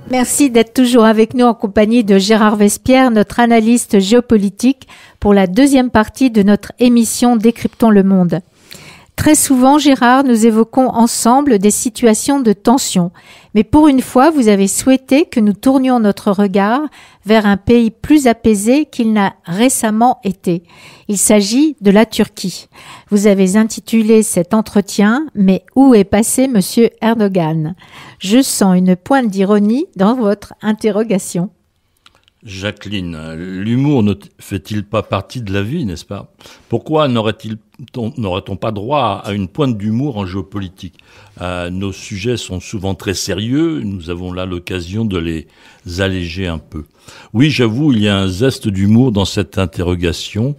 Merci d'être toujours avec nous en compagnie de Gérard Vespierre, notre analyste géopolitique, pour la deuxième partie de notre émission Décryptons le monde. Très souvent, Gérard, nous évoquons ensemble des situations de tension. Mais pour une fois, vous avez souhaité que nous tournions notre regard vers un pays plus apaisé qu'il n'a récemment été. Il s'agit de la Turquie. Vous avez intitulé cet entretien « Mais où est passé Monsieur Erdogan ?» Je sens une pointe d'ironie dans votre interrogation. Jacqueline, l'humour ne fait-il pas partie de la vie, n'est-ce pas? Pourquoi n'aurait-on pas droit à une pointe d'humour en géopolitique? Nos sujets sont souvent très sérieux, nous avons là l'occasion de les alléger un peu. Oui, j'avoue, il y a un zeste d'humour dans cette interrogation.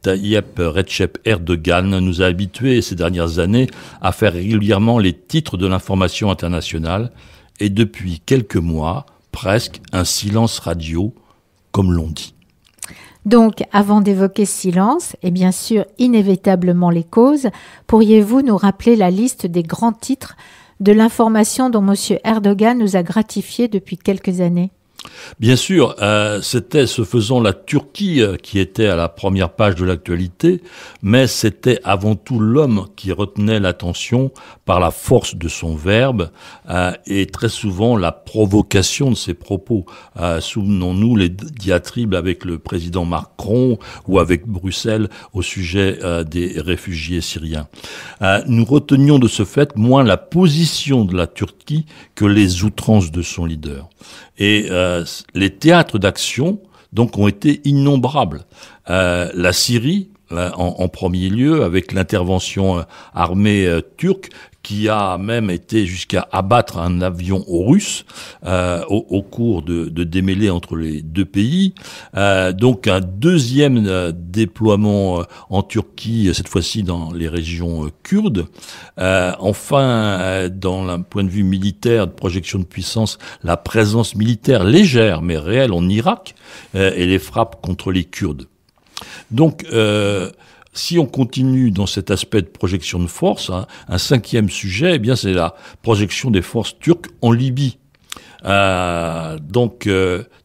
Tayyip Recep Erdogan nous a habitués ces dernières années à faire régulièrement les titres de l'information internationale et depuis quelques mois, presque un silence radio, comme l'on dit. Donc, avant d'évoquer ce silence, et bien sûr inévitablement les causes, pourriez-vous nous rappeler la liste des grands titres de l'information dont M. Erdogan nous a gratifié depuis quelques années ? Bien sûr, c'était ce faisant la Turquie qui était à la première page de l'actualité, mais c'était avant tout l'homme qui retenait l'attention par la force de son verbe et très souvent la provocation de ses propos. Souvenons-nous les diatribes avec le président Macron ou avec Bruxelles au sujet des réfugiés syriens. Nous retenions de ce fait moins la position de la Turquie que les outrances de son leader. Et les théâtres d'action donc ont été innombrables. La Syrie, en premier lieu, avec l'intervention armée turque, qui a même été jusqu'à abattre un avion russe au cours de démêlés entre les deux pays. Donc un deuxième déploiement en Turquie, cette fois-ci dans les régions kurdes. Enfin, dans un point de vue militaire, de projection de puissance, la présence militaire légère mais réelle en Irak et les frappes contre les Kurdes. Donc, si on continue dans cet aspect de projection de force, un cinquième sujet, eh bien, c'est la projection des forces turques en Libye. Donc,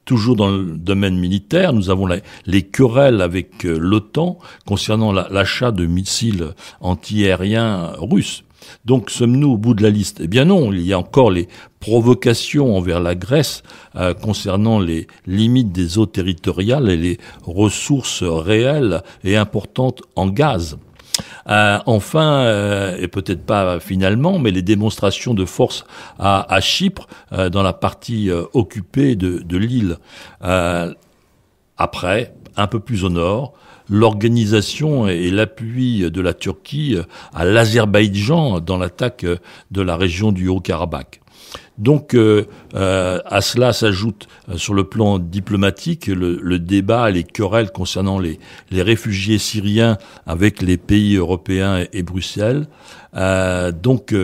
toujours dans le domaine militaire, nous avons les querelles avec l'OTAN concernant l'achat de missiles antiaériens russes. Donc, sommes-nous au bout de la liste? Eh bien non, il y a encore les provocations envers la Grèce concernant les limites des eaux territoriales et les ressources réelles et importantes en gaz. Enfin, et peut-être pas finalement, mais les démonstrations de force à Chypre, dans la partie occupée de l'île. Après, un peu plus au nord, l'organisation et l'appui de la Turquie à l'Azerbaïdjan dans l'attaque de la région du Haut-Karabakh. Donc à cela s'ajoute sur le plan diplomatique le débat et les querelles concernant les réfugiés syriens avec les pays européens et Bruxelles. Donc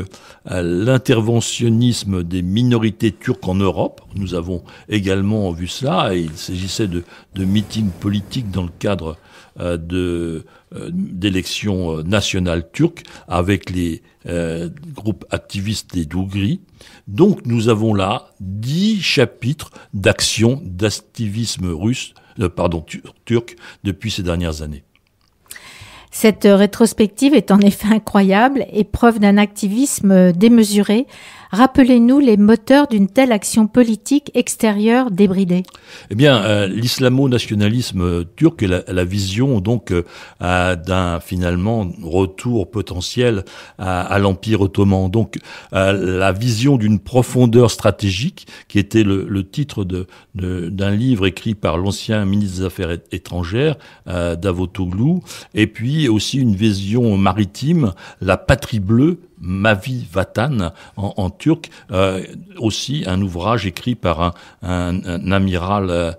l'interventionnisme des minorités turques en Europe, nous avons également vu cela, et il s'agissait de meetings politiques dans le cadre d'élections nationales turques avec les groupes activistes des Dougris. Donc nous avons là 10 chapitres d'actions d'activisme turc depuis ces dernières années. Cette rétrospective est en effet incroyable et preuve d'un activisme démesuré. Rappelez-nous les moteurs d'une telle action politique extérieure débridée. Eh bien, l'islamo-nationalisme turc et la vision donc d'un finalement retour potentiel à l'Empire ottoman. Donc, la vision d'une profondeur stratégique qui était le titre d'un livre écrit par l'ancien ministre des Affaires étrangères, Davutoglu, et puis aussi une vision maritime, la patrie bleue, Mavi Vatan en turc, aussi un ouvrage écrit par un amiral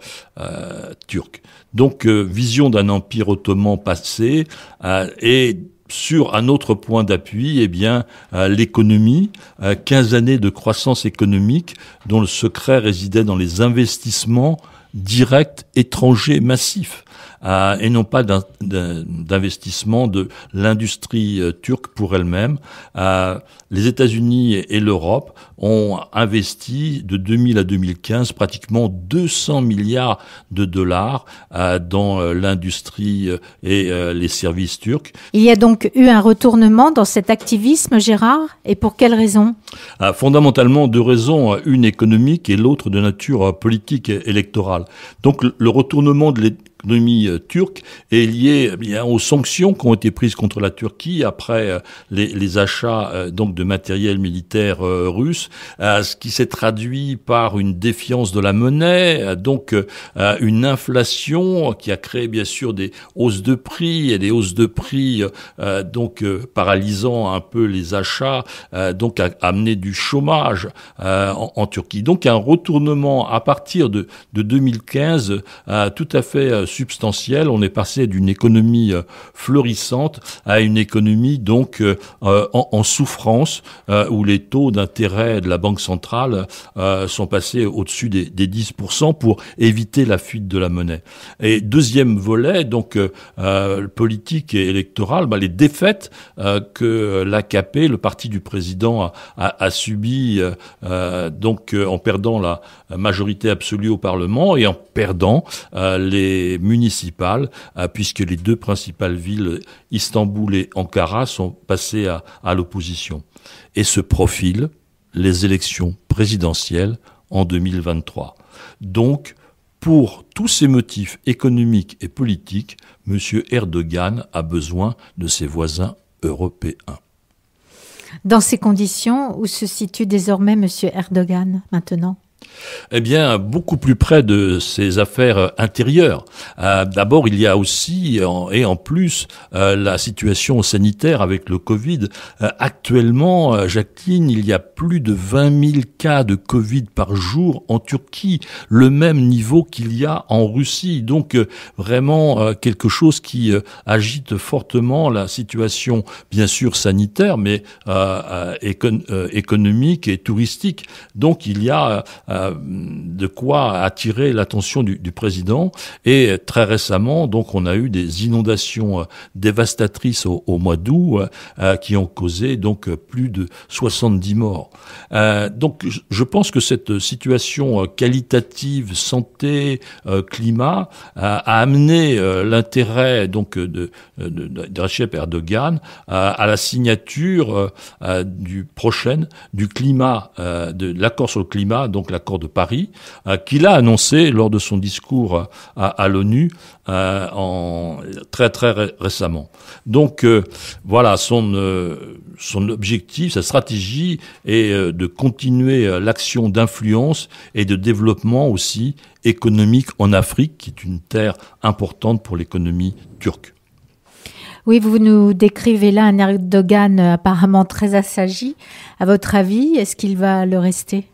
turc. Donc vision d'un empire ottoman passé et sur un autre point d'appui, eh bien l'économie, 15 années de croissance économique dont le secret résidait dans les investissements directs étrangers massifs. et non pas d'investissement de l'industrie turque pour elle-même. Les États-Unis et l'Europe ont investi de 2000 à 2015 pratiquement 200 milliards de dollars dans l'industrie et les services turcs. Il y a donc eu un retournement dans cet activisme, Gérard, et pour quelles raisons ? Fondamentalement, deux raisons, une économique et l'autre de nature politique et électorale. Donc le retournement de l'économie turque est lié bien aux sanctions qui ont été prises contre la Turquie après les achats donc de matériel militaire russe, ce qui s'est traduit par une défiance de la monnaie, donc une inflation qui a créé bien sûr des hausses de prix et des hausses de prix donc paralysant un peu les achats, donc a amené du chômage en Turquie. Donc un retournement à partir de 2015 tout à fait substantiel. On est passé d'une économie florissante à une économie donc en souffrance, où les taux d'intérêt de la Banque centrale sont passés au-dessus des 10% pour éviter la fuite de la monnaie. Et deuxième volet, donc politique et électoral, les défaites que l'AKP, le parti du président, a subi donc en perdant la majorité absolue au Parlement et en perdant les municipales, puisque les deux principales villes, Istanbul et Ankara, sont passées à l'opposition. Et se profilent les élections présidentielles en 2023. Donc, pour tous ces motifs économiques et politiques, M. Erdogan a besoin de ses voisins européens. Dans ces conditions, où se situe désormais M. Erdogan maintenant ? Eh bien, beaucoup plus près de ses affaires intérieures. D'abord, il y a aussi, et en plus, la situation sanitaire avec le Covid. Actuellement, Jacqueline, il y a plus de 20 000 cas de Covid par jour en Turquie, le même niveau qu'il y a en Russie. Donc, vraiment, quelque chose qui agite fortement la situation, bien sûr, sanitaire, mais économique et touristique. Donc, il y a de quoi attirer l'attention du président. Et très récemment, donc, on a eu des inondations dévastatrices au mois d'août qui ont causé donc plus de 70 morts. Donc, je pense que cette situation qualitative, santé, climat, a amené l'intérêt donc de Recep Erdogan à la signature du climat, de l'accord sur le climat, donc l'accord de Paris, qu'il a annoncé lors de son discours à l'ONU très récemment. Donc voilà, son objectif, sa stratégie est de continuer l'action d'influence et de développement aussi économique en Afrique, qui est une terre importante pour l'économie turque. Oui, vous nous décrivez là un Erdogan apparemment très assagi. À votre avis, est-ce qu'il va le rester ?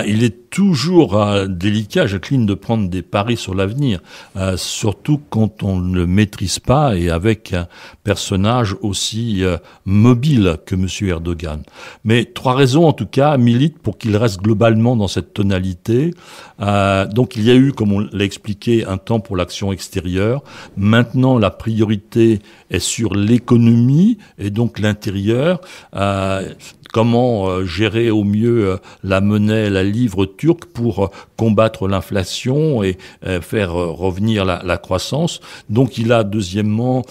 Il est toujours délicat, Jacqueline, de prendre des paris sur l'avenir, surtout quand on ne le maîtrise pas et avec un personnage aussi mobile que M. Erdogan. Mais 3 raisons, en tout cas, militent pour qu'il reste globalement dans cette tonalité. Donc il y a eu, comme on l'a expliqué, un temps pour l'action extérieure. Maintenant, la priorité est sur l'économie et donc l'intérieur. Comment gérer au mieux la monnaie, la livre turque pour combattre l'inflation et faire revenir la croissance. Donc il a deuxièmement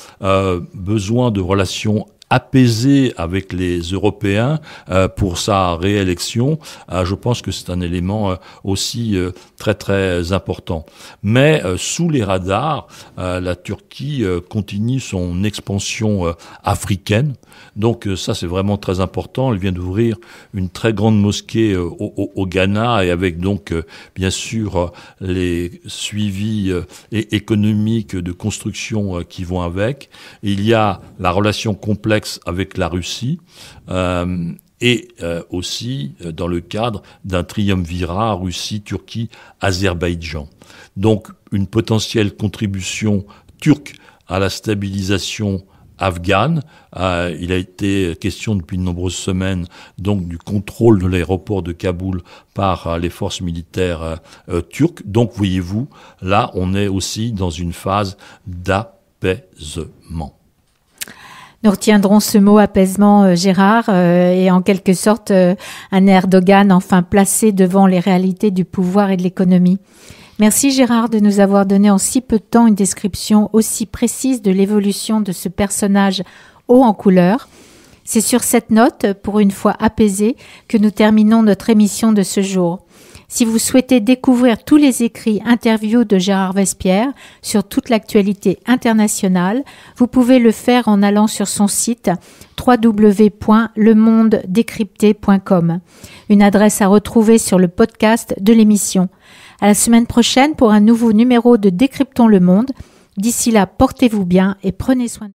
besoin de relations apaisé avec les Européens pour sa réélection. Je pense que c'est un élément aussi très important. Mais sous les radars, la Turquie continue son expansion africaine. Donc ça, c'est vraiment très important. Elle vient d'ouvrir une très grande mosquée au Ghana et avec donc bien sûr les suivis économiques de construction qui vont avec. Il y a la relation complexe avec la Russie et aussi dans le cadre d'un triumvirat Russie, Turquie, Azerbaïdjan. Donc une potentielle contribution turque à la stabilisation afghane. Il a été question depuis de nombreuses semaines donc du contrôle de l'aéroport de Kaboul par les forces militaires turques. Donc voyez-vous, là on est aussi dans une phase d'apaisement. Nous retiendrons ce mot apaisement, Gérard, et en quelque sorte un Erdogan enfin placé devant les réalités du pouvoir et de l'économie. Merci Gérard de nous avoir donné en si peu de temps une description aussi précise de l'évolution de ce personnage haut en couleur. C'est sur cette note, pour une fois apaisée, que nous terminons notre émission de ce jour. Si vous souhaitez découvrir tous les écrits interviews de Gérard Vespierre sur toute l'actualité internationale, vous pouvez le faire en allant sur son site www.lemondedécrypté.com, une adresse à retrouver sur le podcast de l'émission. À la semaine prochaine pour un nouveau numéro de Décryptons le monde. D'ici là, portez-vous bien et prenez soin de vous.